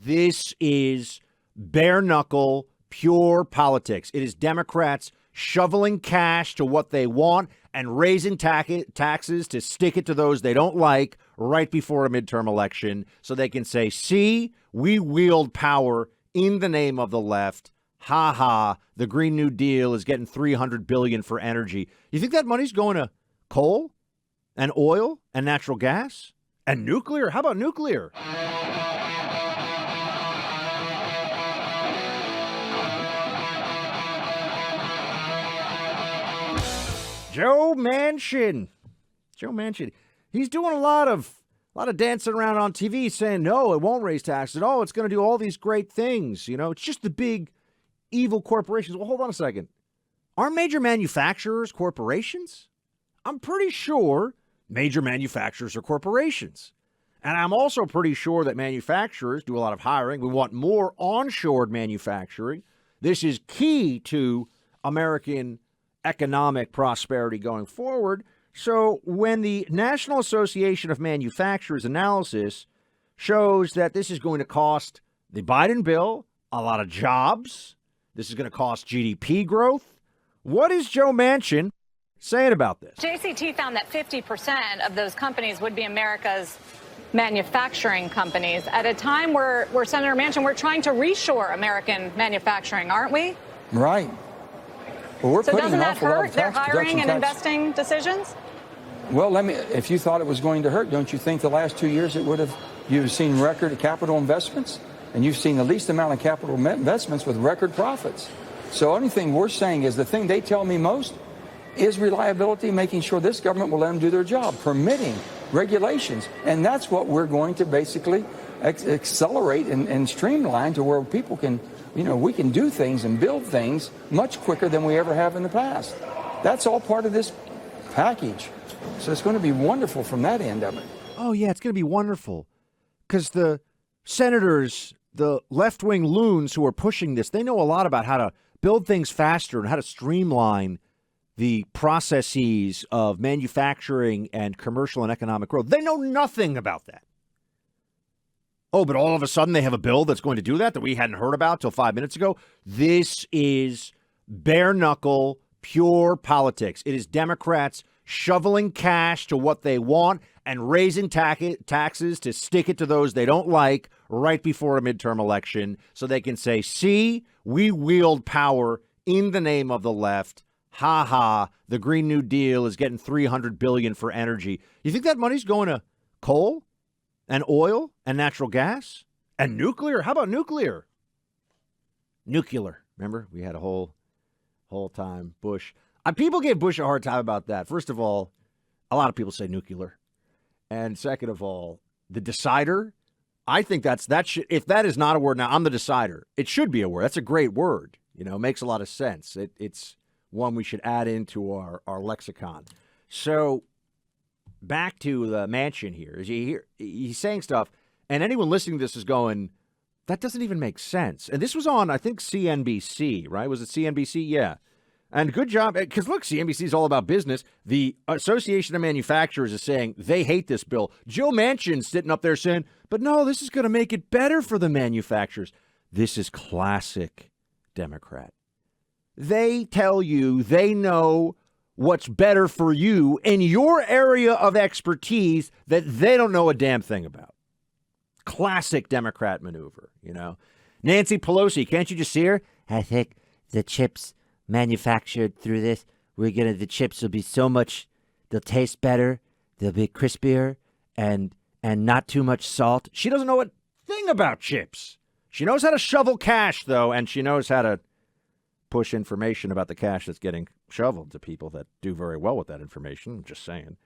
This is bare knuckle, pure politics. It is Democrats shoveling cash to what they want and raising taxes to stick it to those they don't like right before a midterm election so they can say, see, we wield power in the name of the left. Ha ha, the Green New Deal is getting $300 billion for energy. You think that money's going to coal and oil and natural gas and nuclear? How about nuclear? Joe Manchin. He's doing a lot of dancing around on TV saying, no, it won't raise taxes. Oh, it's going to do all these great things. You know, it's just the big evil corporations. Well, hold on a second. Aren't major manufacturers corporations? I'm pretty sure major manufacturers are corporations. And I'm also pretty sure that manufacturers do a lot of hiring. We want more onshored manufacturing. This is key to American economic prosperity going forward. So when the National Association of Manufacturers analysis shows that this is going to cost the Biden bill a lot of jobs, this is going to cost GDP growth, what is Joe Manchin saying about this? JCT found that 50% of those companies would be America's manufacturing companies at a time where Senator Manchin, we're trying to reshore American manufacturing, aren't we? Right. Well, we're so doesn't that hurt their hiring and investing decisions? Well, if you thought it was going to hurt, don't you think the last 2 years you've seen record capital investments, and you've seen the least amount of capital investments with record profits. So only thing we're saying is the thing they tell me most is reliability, making sure this government will let them do their job, permitting regulations. And that's what we're going to basically accelerate and streamline to where people can, we can do things and build things much quicker than we ever have in the past. That's all part of this package. So it's going to be wonderful from that end of it. Oh, yeah, it's going to be wonderful. Because the senators, the left-wing loons who are pushing this, they know a lot about how to build things faster and how to streamline the processes of manufacturing and commercial and economic growth. They know nothing about that. Oh, but all of a sudden they have a bill that's going to do that we hadn't heard about till 5 minutes ago. This is bare knuckle, pure politics. It is Democrats shoveling cash to what they want and raising taxes to stick it to those they don't like right before a midterm election so they can say, see, we wield power in the name of the left. Ha ha, the Green New Deal is getting $300 billion for energy. You think that money's going to coal and oil and natural gas and nuclear? How about nuclear? Nuclear. Remember, we had a whole time Bush. People gave Bush a hard time about that. First of all, a lot of people say nuclear. And second of all, the decider, I think if that is not a word, now I'm the decider. It should be a word. That's a great word. Makes a lot of sense. It's one we should add into our lexicon. So back to the Manchin here. He's saying stuff, and anyone listening to this is going, that doesn't even make sense. And this was on, I think, CNBC, right? Was it CNBC? Yeah. And good job, because look, CNBC is all about business. The Association of Manufacturers is saying they hate this bill. Joe Manchin's sitting up there saying, but no, this is going to make it better for the manufacturers. This is classic Democrat. They tell you they know what's better for you in your area of expertise that they don't know a damn thing about. Classic Democrat maneuver, Nancy Pelosi, can't you just see her? I think the chips manufactured through this, the chips will be so much, they'll taste better, they'll be crispier, and not too much salt. She doesn't know a thing about chips. She knows how to shovel cash, though, and she knows how to push information about the cash that's getting shoveled to people that do very well with that information. I'm just saying.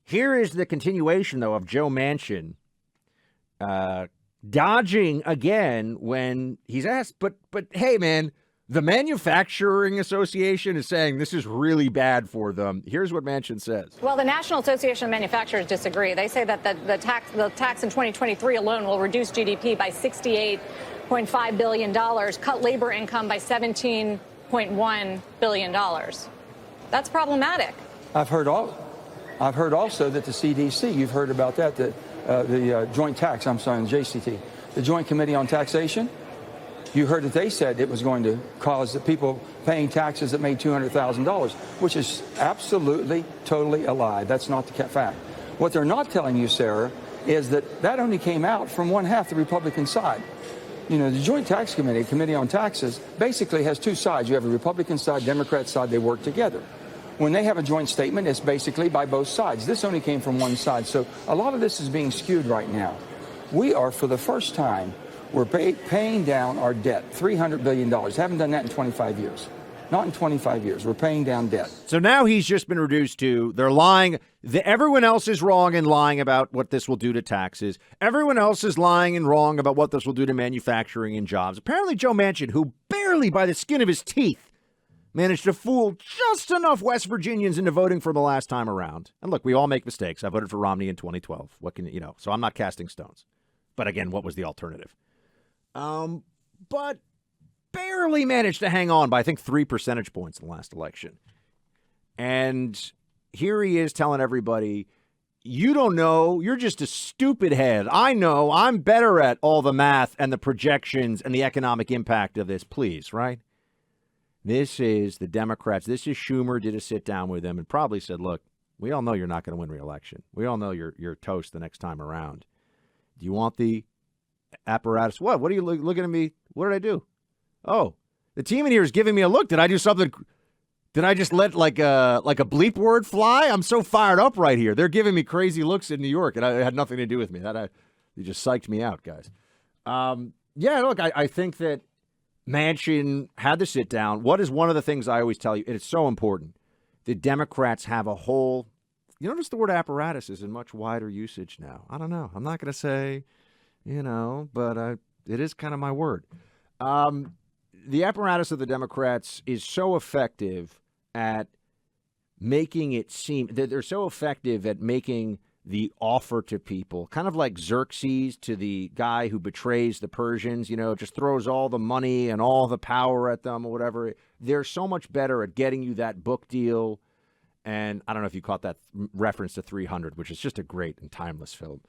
Here is the continuation, though, of Joe Manchin dodging again when he's asked, but hey, man, the Manufacturing Association is saying this is really bad for them. Here's what Manchin says. Well, the National Association of Manufacturers disagree. They say that the tax in 2023 alone will reduce GDP by $68.5 billion, cut labor income by $17.1 billion. That's problematic. I've heard also that the CDC, you've heard about that, the joint tax, JCT. the Joint Committee on Taxation? You heard that they said it was going to cause the people paying taxes that made $200,000, which is absolutely, totally a lie. That's not the fact. What they're not telling you, Sarah, is that only came out from one half the Republican side. You know, the Joint Tax Committee, Committee on Taxes, basically has two sides. You have a Republican side, Democrat side, they work together. When they have a joint statement, it's basically by both sides. This only came from one side. So a lot of this is being skewed right now. We are, for the first time, we're paying down our debt, $300 billion. Haven't done that in 25 years. Not in 25 years. We're paying down debt. So now he's just been reduced to they're lying. Everyone else is wrong and lying about what this will do to taxes. Everyone else is lying and wrong about what this will do to manufacturing and jobs. Apparently Joe Manchin, who barely by the skin of his teeth managed to fool just enough West Virginians into voting for the last time around. And look, we all make mistakes. I voted for Romney in 2012. What can you know? So I'm not casting stones. But again, what was the alternative? But barely managed to hang on by, I think, 3 percentage points in the last election. And here he is telling everybody, you don't know, you're just a stupid head. I know, I'm better at all the math and the projections and the economic impact of this, please, right? This is the Democrats. This is Schumer did a sit down with them and probably said, look, we all know you're not going to win re-election. We all know you're toast the next time around. Do you want the apparatus? What are you looking at me? What did I do? Oh, the team in here is giving me a look. Did I do something? Did I just let like a bleep word fly? I'm so fired up right here. They're giving me crazy looks in New York, and it had nothing to do with me. You just psyched me out, guys. Yeah, look, I think that Manchin had to sit down. What is one of the things I always tell you? And it's so important. The Democrats have a whole, you notice the word apparatus is in much wider usage now. I don't know. I'm not going to say, but it is kind of my word. The apparatus of the Democrats is so effective at making it seem that they're so effective at making the offer to people, kind of like Xerxes to the guy who betrays the Persians, just throws all the money and all the power at them or whatever. They're so much better at getting you that book deal. And I don't know if you caught that reference to 300, which is just a great and timeless film.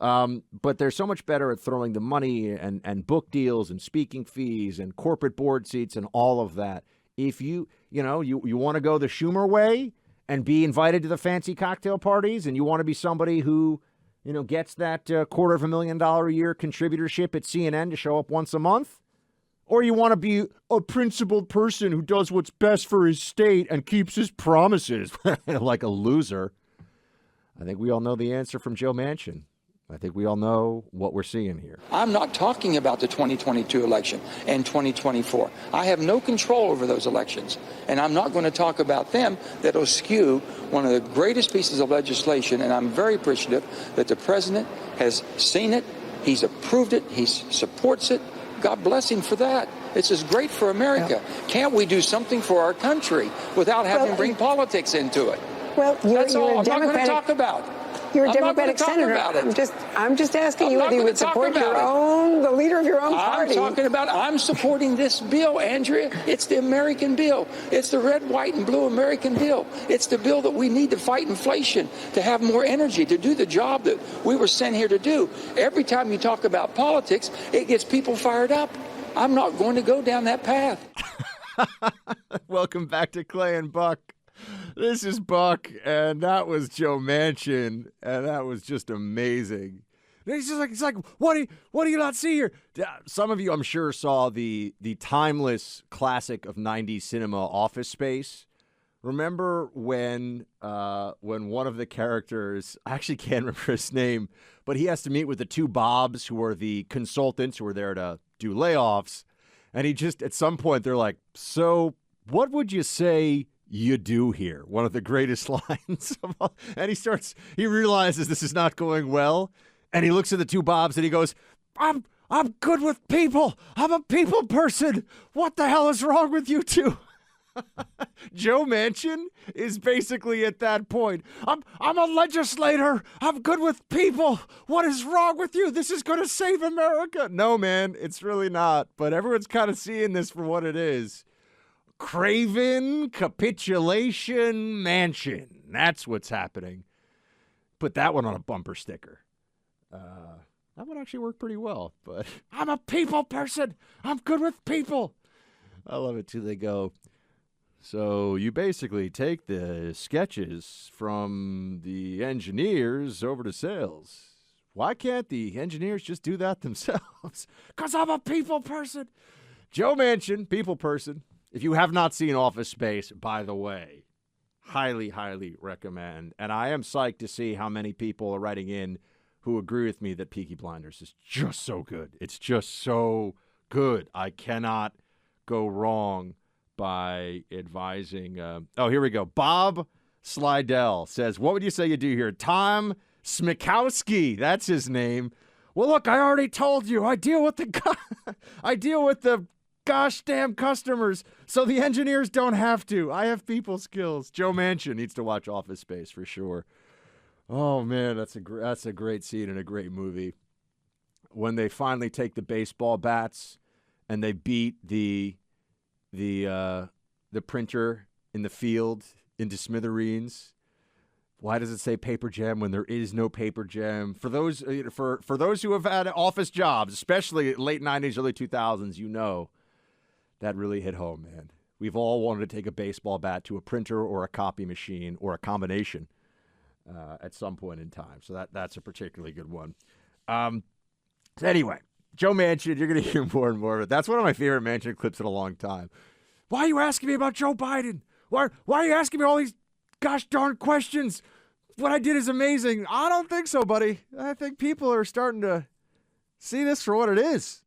But they're so much better at throwing the money and book deals and speaking fees and corporate board seats and all of that. If you want to go the Schumer way and be invited to the fancy cocktail parties, and you want to be somebody who, gets that $250,000 a year contributorship at CNN to show up once a month, or you want to be a principled person who does what's best for his state and keeps his promises like a loser, I think we all know the answer from Joe Manchin. I think we all know what we're seeing here. I'm not talking about the 2022 election and 2024. I have no control over those elections, and I'm not going to talk about them. That'll skew one of the greatest pieces of legislation, and I'm very appreciative that the president has seen it, he's approved it, he supports it. God bless him for that. This is great for America. Yeah. Can't we do something for our country without having to bring politics into it? Well, that's all I'm not going to talk about. You're a Democratic senator. I'm just asking you whether you would support the leader of your own party. I'm supporting this bill, Andrea. It's the American bill. It's the red, white, and blue American bill. It's the bill that we need to fight inflation, to have more energy, to do the job that we were sent here to do. Every time you talk about politics, it gets people fired up. I'm not going to go down that path. Welcome back to Clay and Buck. This is Buck, and that was Joe Manchin, and that was just amazing. He's like, what do you not see here? Some of you, I'm sure, saw the timeless classic of 90s cinema, Office Space. Remember when one of the characters, I actually can't remember his name, but he has to meet with the two Bobs who are the consultants who are there to do layoffs, and he just, at some point, they're like, so what would you say you do here? One of the greatest lines of all. And he realizes this is not going well. And he looks at the two Bobs and he goes, I'm good with people. I'm a people person. What the hell is wrong with you two? Joe Manchin is basically at that point. I'm a legislator. I'm good with people. What is wrong with you? This is going to save America. No, man, it's really not. But everyone's kind of seeing this for what it is. Craven capitulation Manchin. That's what's happening. Put that one on a bumper sticker. That would actually work pretty well. But I'm a people person. I'm good with people. I love it too. They go, so you basically take the sketches from the engineers over to sales. Why can't the engineers just do that themselves? Because I'm a people person. Joe Manchin, people person. If you have not seen Office Space, by the way, highly, highly recommend. And I am psyched to see how many people are writing in who agree with me that Peaky Blinders is just so good. It's just so good. I cannot go wrong by advising. Here we go. Bob Slidell says, what would you say you do here? Tom Smikowski, that's his name. Well, look, I already told you. I deal with the gosh damn customers, so the engineers don't have to. I have people skills. Joe Manchin needs to watch Office Space for sure. Oh man, that's a great scene and a great movie. When they finally take the baseball bats and they beat the printer in the field into smithereens. Why does it say paper gem when there is no paper gem? For those for those who have had office jobs, especially late 90s, early 2000s, you know that really hit home, man. We've all wanted to take a baseball bat to a printer or a copy machine or a combination at some point in time. So that's a particularly good one. Anyway, Joe Manchin, you're going to hear more and more of it. That's one of my favorite Manchin clips in a long time. Why are you asking me about Joe Biden? Why are you asking me all these gosh darn questions? What I did is amazing. I don't think so, buddy. I think people are starting to see this for what it is.